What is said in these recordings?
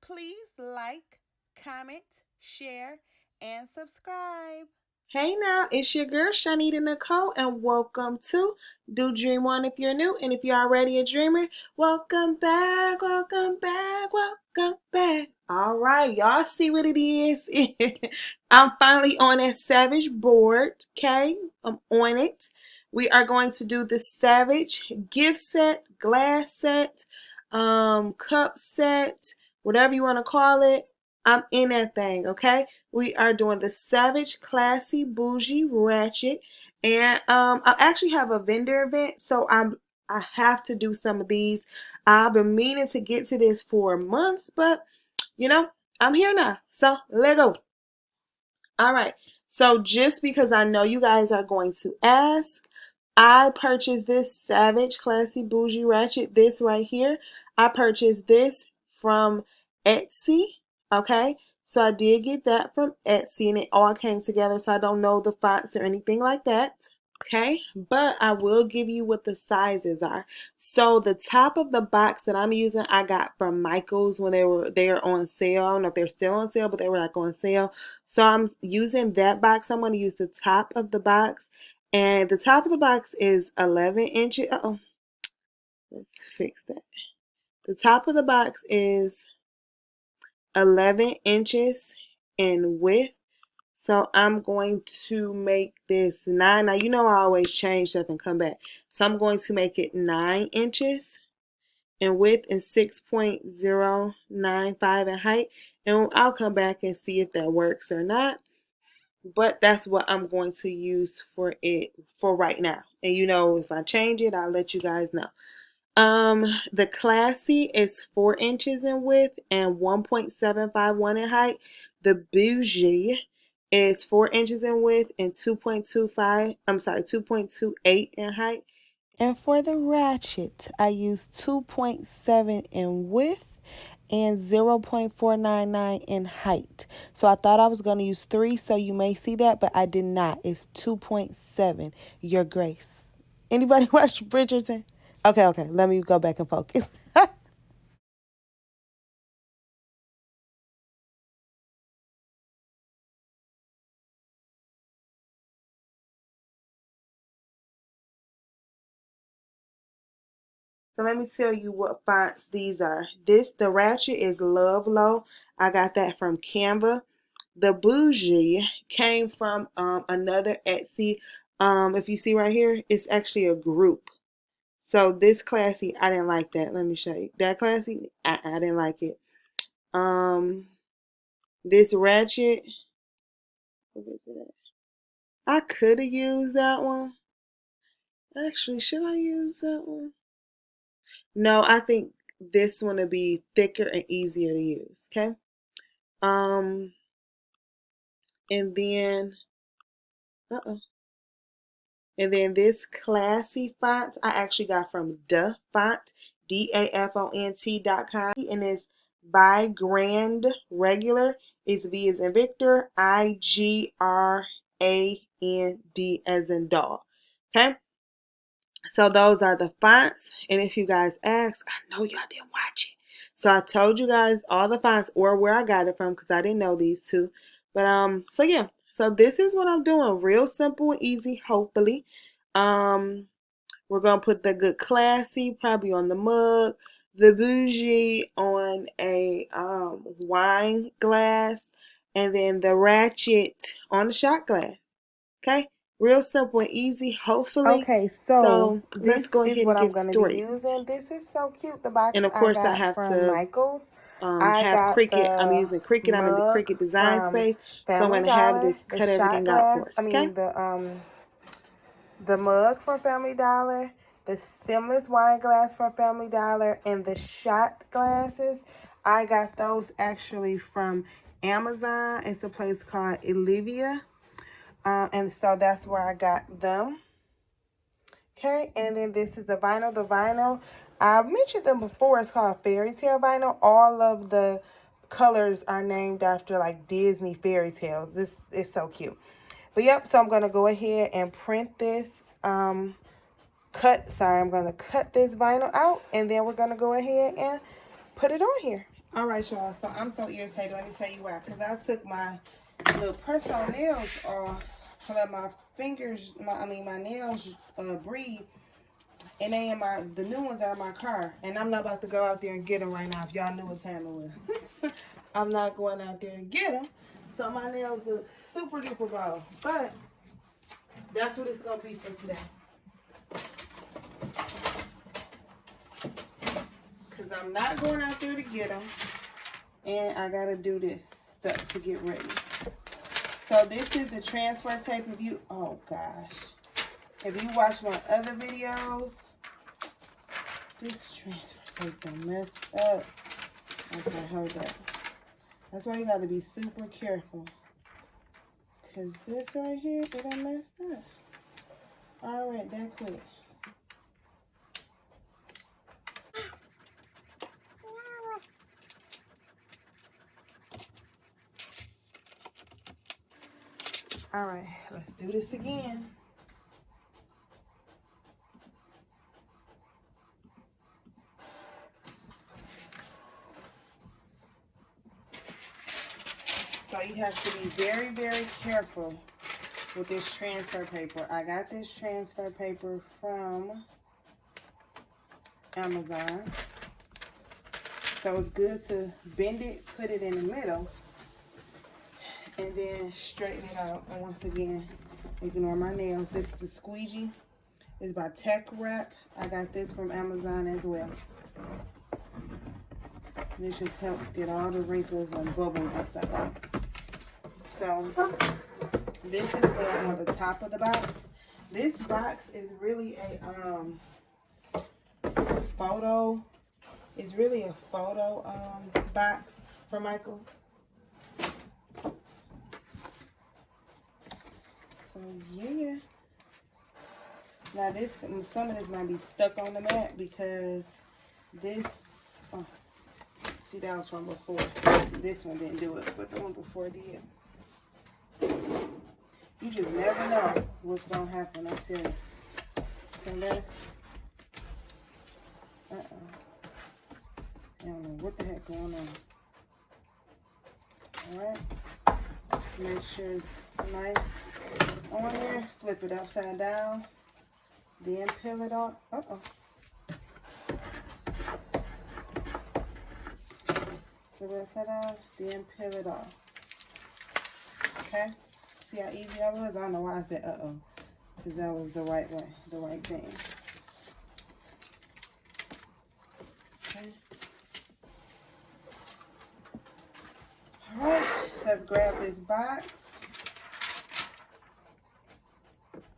Please like, comment, share, and subscribe. Hey now, it's your girl ChonitaNicole, and welcome to Do Dream On if you're new, and if you're already a dreamer, welcome back, welcome back, welcome back. All right, y'all see what it is. I'm finally on that Savage board, okay? I'm on it. We are going to do the Savage gift set, glass set, cup set, whatever you want to call it. I'm in that thing, okay? We are doing the Savage Classy Bougie Ratchet, and I actually have a vendor event, so I have to do some of these. I've been meaning to get to this for months, but you know I'm here now, so let go. All right. So just because I know you guys are going to ask, I purchased this Savage Classy Bougie Ratchet. This right here, I purchased this from Etsy. Okay. So I did get that from Etsy and it all came together. So I don't know the fonts or anything like that. Okay, but I will give you what the sizes are. So the top of the box that I'm using, I got from Michael's when they were on sale. I don't know if they're still on sale, but they were like on sale. So I'm using that box. I'm going to use the top of the box, and the top of the box is 11 inches. Uh-oh, let's fix that. The top of the box is 11 inches in width. So I'm going to make this 9. Now, you know I always change stuff and come back. So I'm going to make it 9 inches in width and 6.095 in height. And I'll come back and see if that works or not. But that's what I'm going to use for it for right now. And you know, if I change it, I'll let you guys know. The Classy is 4 inches in width and 1.751 in height. The Bougie is 4 inches in width and 2.28 in height. And for the Ratchet, I use 2.7 in width and 0.499 in height. So I thought I was going to use 3, so you may see that, but I did not. It's 2.7, Your Grace. Anybody watch Bridgerton? Okay, let me go back and focus. So let me tell you what fonts these are. The Ratchet is Love Low. I got that from Canva. The Bougie came from another Etsy. If you see right here, it's actually a group. So this Classy, I didn't like that. Let me show you. That Classy, I didn't like it. Um, this Ratchet, what is it? I could have used that one. Actually, should I use that one? No, I think this one will be thicker and easier to use. Okay. Um, and then, uh-oh. And then this Classy font I actually got from Da Font, DAFONT.com. And it's by Grand Regular. It's V as in Victor, IGRAND as in dog. Okay. So those are the fonts. And if you guys ask, I know y'all didn't watch it. So I told you guys all the fonts or where I got it from because I didn't know these two. But so yeah. So this is what I'm doing. Real simple and easy, hopefully. Um we're gonna put the good Classy probably on the mug, the Bougie on a wine glass, and then the Ratchet on a shot glass. Okay? Real simple and easy, hopefully. Okay, so So let's this go is ahead what and I'm get going to be started. using. This is so cute. The box And of I course, I got have from to Michael's. I have got Cricut. I'm the using Cricut. I'm in the mug Cricut design from space. So I'm Family going to have Dollar, this the cut shot everything out glass. for us. Okay? The mug from Family Dollar, the stemless wine glass from Family Dollar, and the shot glasses. I got those actually from Amazon. It's a place called Olivia. And so that's where I got them. Okay, and then this is the vinyl. The vinyl, I've mentioned them before. It's called Fairytale Vinyl. All of the colors are named after like Disney fairy tales. This is so cute. But yep, so I'm going to go ahead and print this, I'm going to cut this vinyl out, and then we're going to go ahead and put it on here. All right, y'all. So I'm so irritated. Let me tell you why. Because I took my little press-on nails off to let my fingers, my nails breathe. And they in the new ones are in my car. And I'm not about to go out there and get them right now. If y'all knew what time it was. I'm not going out there to get them. So my nails look super duper bold. But that's what it's going to be for today. Because I'm not going out there to get them. And I got to do this stuff to get ready. So this is a transfer tape. Oh gosh. If you watch my other videos, this transfer tape done messed up. Okay, hold up. That's why you got to be super careful. Because this right here, it done messed up. Alright, that quick. Alright, let's do this again. So you have to be very, very careful with this transfer paper. I got this transfer paper from Amazon. So it's good to bend it, put it in the middle, and then straighten it out. And once again, ignore my nails. This is a squeegee. It's by Tech Wrap. I got this from Amazon as well. And it just helps get all the wrinkles and bubbles and stuff out. So this is going on the top of the box. This box is really a photo. It's really a photo box for Michael's. So yeah. Now this, some of this might be stuck on the mat because this, oh, see that was from before. This one didn't do it, but the one before did. You just never know what's gonna happen, I tell you. So let's, I don't know what the heck going on. Alright. Make sure it's nice on there. Flip it upside down. Then peel it off. Flip it upside down. Then peel it off. Okay? See how easy that was? I don't know why I said because that was the right way, the right thing. Okay. Alright, so let's grab this box.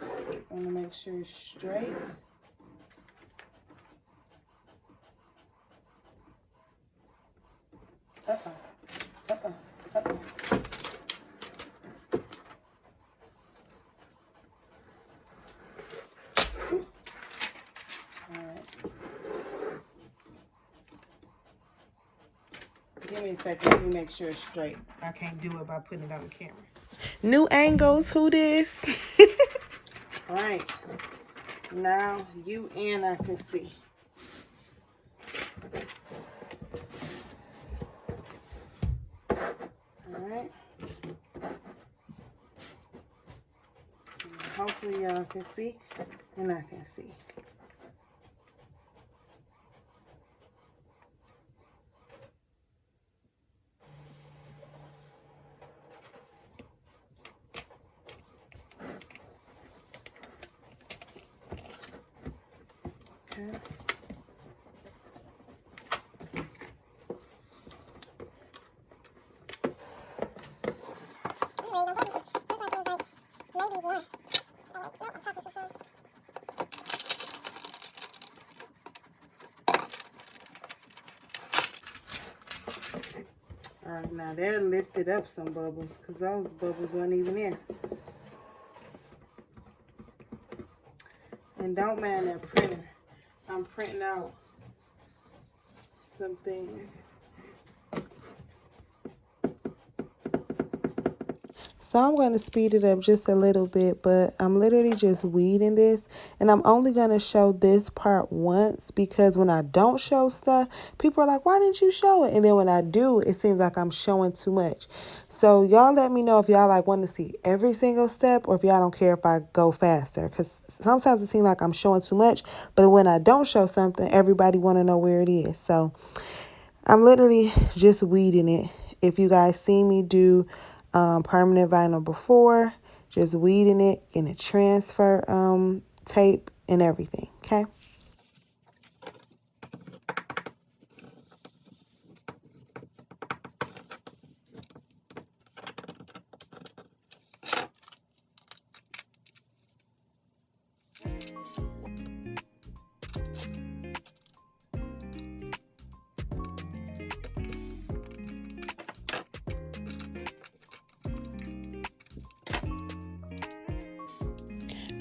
I want to make sure it's straight. Give me a second. Let me make sure it's straight. I can't do it by putting it on the camera. New angles. Who this? All right. Now you and I can see. All right. Hopefully y'all can see and I can see. Okay. Alright, now they're lifted up some bubbles because those bubbles weren't even there. And don't mind that printer. I'm printing out some things. So I'm going to speed it up just a little bit, but I'm literally just weeding this. And I'm only going to show this part once because when I don't show stuff, people are like, why didn't you show it? And then when I do, it seems like I'm showing too much. So y'all let me know if y'all like want to see every single step or if y'all don't care if I go faster. Because sometimes it seems like I'm showing too much, but when I don't show something, everybody want to know where it is. So I'm literally just weeding it. If you guys see me do permanent vinyl before, just weeding it in a transfer tape and everything, okay?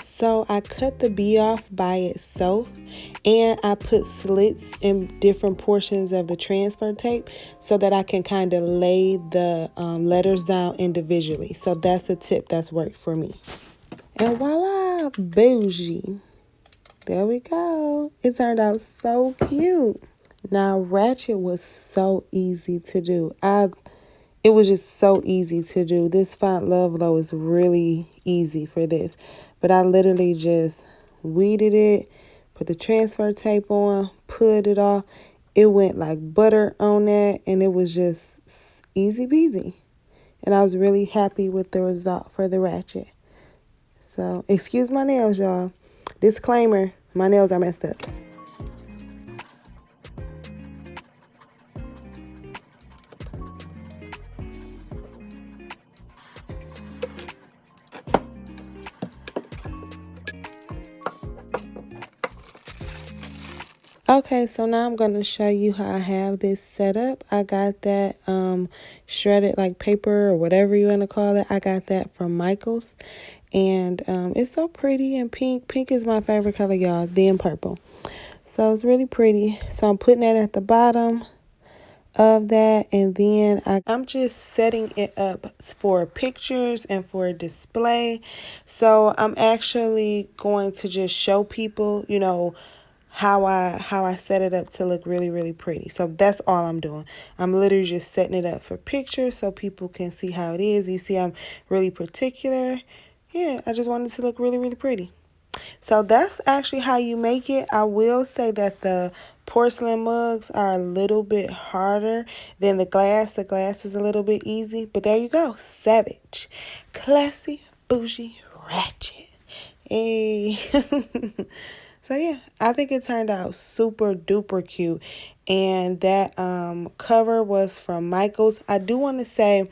So I cut the bee off by itself and I put slits in different portions of the transfer tape so that I can kind of lay the letters down individually. So that's a tip that's worked for me. And voila, Bougie. There we go. It turned out so cute. Now, Ratchet was so easy to do. It was just so easy to do. This font Love Low is really easy for this. But I literally just weeded it, put the transfer tape on, put it off. It went like butter on that, and it was just easy peasy. And I was really happy with the result for the Ratchet. So, excuse my nails, y'all. Disclaimer, my nails are messed up. Okay, so now I'm going to show you how I have this set up. I got that shredded like paper or whatever you want to call it. I got that from Michael's. And it's so pretty and pink. Pink is my favorite color, y'all. Then purple. So it's really pretty. So I'm putting that at the bottom of that, and then I'm just setting it up for pictures and for display. So I'm actually going to just show people, you know, how I set it up to look really, really pretty. So that's all I'm doing. I'm literally just setting it up for pictures so people can see how it is. You see, I'm really particular. Yeah, I just wanted it to look really, really pretty. So that's actually how you make it. I will say that the porcelain mugs are a little bit harder than the glass. The glass is a little bit easy, but there you go. Savage, classy, bougie, ratchet. Hey. So yeah, I think it turned out super duper cute. And that cover was from Michael's. I do want to say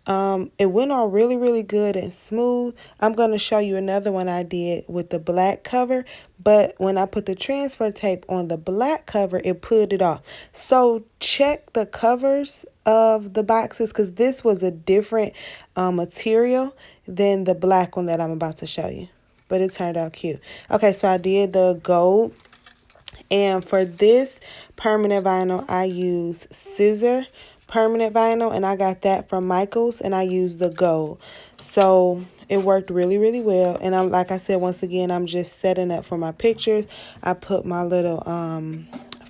it went on really, really good and smooth. I'm going to show you another one I did with the black cover. But when I put the transfer tape on the black cover, it pulled it off. So check the covers of the boxes because this was a different material than the black one that I'm about to show you. But it turned out cute. Okay, so I did the gold. And for this permanent vinyl, I use scissor permanent vinyl. And I got that from Michael's. And I used the gold. So it worked really, really well. And I'm like I said, once again, I'm just setting up for my pictures. I put my little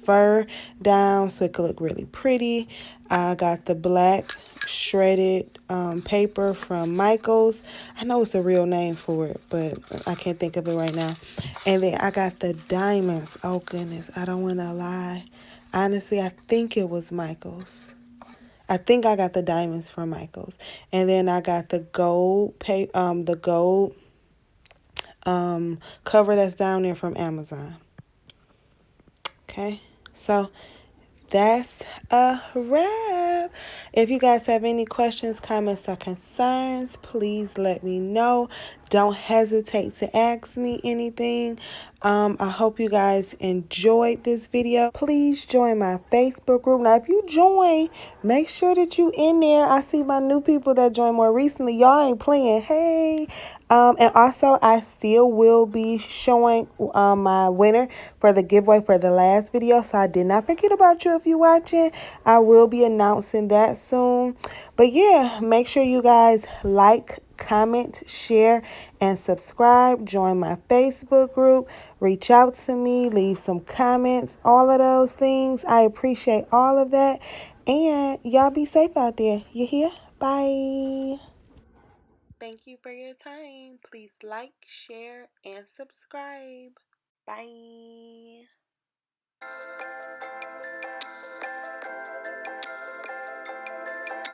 fur down so it could look really pretty. I got the black shredded paper from Michael's. I know it's a real name for it, but I can't think of it right now. And then I got the diamonds. Oh goodness, I don't want to lie. Honestly, I think it was Michael's. I think I got the diamonds from Michael's. And then I got the gold cover that's down there from Amazon. Okay, so that's a wrap. If you guys have any questions, comments, or concerns, please let me know. Don't hesitate to ask me anything. I hope you guys enjoyed this video. Please join my Facebook group. Now, if you join, make sure that you in there. I see my new people that joined more recently. Y'all ain't playing. Hey. And also, I still will be showing my winner for the giveaway for the last video. So I did not forget about you if you're watching. I will be announcing that soon. But yeah, make sure you guys like, comment, share, and subscribe. Join my Facebook group. Reach out to me. Leave some comments. All of those things. I appreciate all of that. And y'all be safe out there. You hear? Bye. Thank you for your time. Please like, share, and subscribe. Bye.